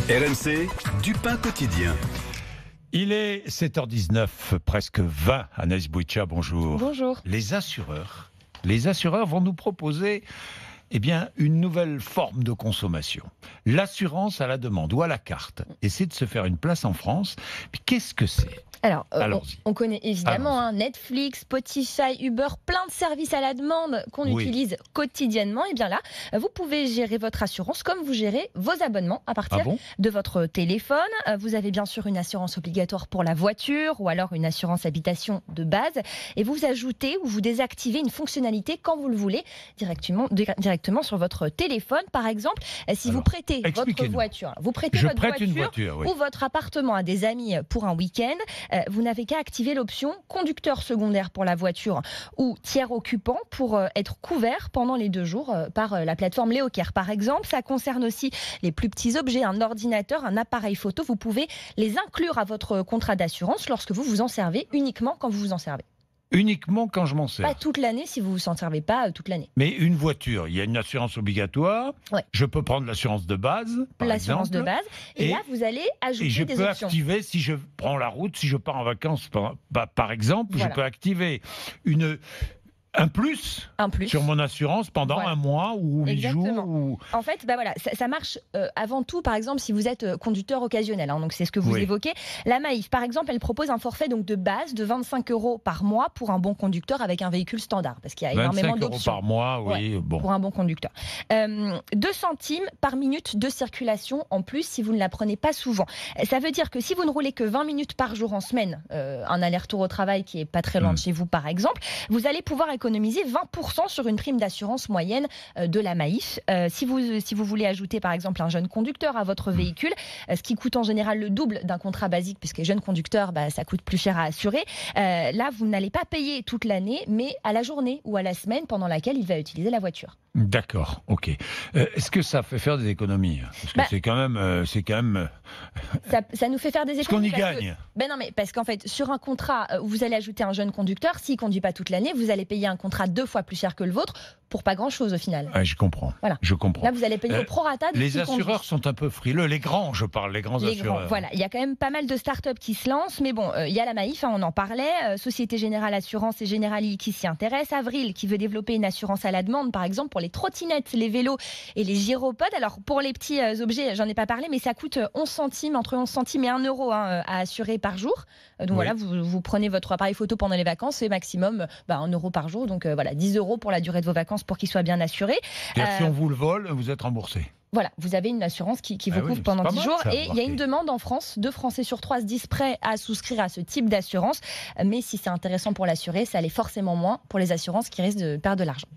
RMC, du pain quotidien. Il est 7h19, presque 20. Anaïs Bouicha, bonjour. Bonjour. Les assureurs vont nous proposer une nouvelle forme de consommation. L'assurance à la demande ou à la carte. Essayer de se faire une place en France. Mais qu'est-ce que c'est ? Alors, on connaît évidemment Netflix, Spotify, Uber, plein de services à la demande qu'on utilise quotidiennement. Et bien là, vous pouvez gérer votre assurance comme vous gérez vos abonnements à partir de votre téléphone. Vous avez bien sûr une assurance obligatoire pour la voiture ou alors une assurance habitation de base. Et vous ajoutez ou vous désactivez une fonctionnalité quand vous le voulez directement sur votre téléphone. Par exemple, si vous prêtez votre voiture, ou votre appartement à des amis pour un week-end, vous n'avez qu'à activer l'option conducteur secondaire pour la voiture ou tiers occupant pour être couvert pendant les 2 jours par la plateforme Léocare. Par exemple, ça concerne aussi les plus petits objets, un ordinateur, un appareil photo. Vous pouvez les inclure à votre contrat d'assurance lorsque vous vous en servez, uniquement quand vous vous en servez. Uniquement quand je m'en sers. Pas toute l'année si vous ne vous en servez pas toute l'année. Mais une voiture, il y a une assurance obligatoire. Ouais. Je peux prendre l'assurance de base, l'assurance de base. Et là, vous allez ajouter des options. Et je peux activer, si je prends la route, si je pars en vacances, par exemple, je peux activer un plus sur mon assurance pendant un mois ou 8 jours. En fait, ça marche avant tout, par exemple, si vous êtes conducteur occasionnel. Donc, c'est ce que vous évoquez. La Maïf, par exemple, elle propose un forfait de base de 25 € par mois pour un bon conducteur avec un véhicule standard. Parce qu'il y a énormément d'options. 25 € par mois, pour un bon conducteur. 2 centimes par minute de circulation en plus si vous ne la prenez pas souvent. Ça veut dire que si vous ne roulez que 20 minutes par jour en semaine, un aller-retour au travail qui est pas très loin de chez vous, par exemple, vous allez pouvoir économiser 20% sur une prime d'assurance moyenne de la Maïf. Si vous voulez ajouter par exemple un jeune conducteur à votre véhicule, ce qui coûte en général le double d'un contrat basique, puisque les jeunes conducteurs, ça coûte plus cher à assurer. Là, vous n'allez pas payer toute l'année, mais à la journée ou à la semaine pendant laquelle il va utiliser la voiture. D'accord, ok. Est-ce que ça fait faire des économies ? Parce que c'est quand même... Ça nous fait faire des économies. Est-ce qu'on y gagne ? Non, mais parce qu'en fait, sur un contrat où vous allez ajouter un jeune conducteur, s'il ne conduit pas toute l'année, vous allez payer un contrat 2 fois plus cher que le vôtre pour pas grand-chose au final. Je comprends. Voilà. Je comprends. Là, vous allez payer au prorata de les assureurs sont un peu frileux. Les grands, je parle, les grands assureurs. Voilà, il y a quand même pas mal de startups qui se lancent, mais bon, il y a la Maïf, on en parlait, Société Générale Assurance et Generali qui s'y intéressent, Avril qui veut développer une assurance à la demande, par exemple pour les trottinettes, les vélos et les gyropodes. Alors pour les petits objets, j'en ai pas parlé, mais ça coûte 11 centimes, entre 11 centimes et 1 € à assurer par jour. Donc voilà, vous prenez votre appareil photo pendant les vacances, c'est maximum 1 € par jour. Donc 10 € pour la durée de vos vacances pour qu'il soit bien assuré. Si on vous le vole, vous êtes remboursé. Voilà, vous avez une assurance qui vous couvre pendant 10 jours. Et il y a une demande en France, 2 Français sur 3 se disent prêts à souscrire à ce type d'assurance. Mais si c'est intéressant pour l'assuré, ça l'est forcément moins pour les assurances qui risquent de perdre de l'argent.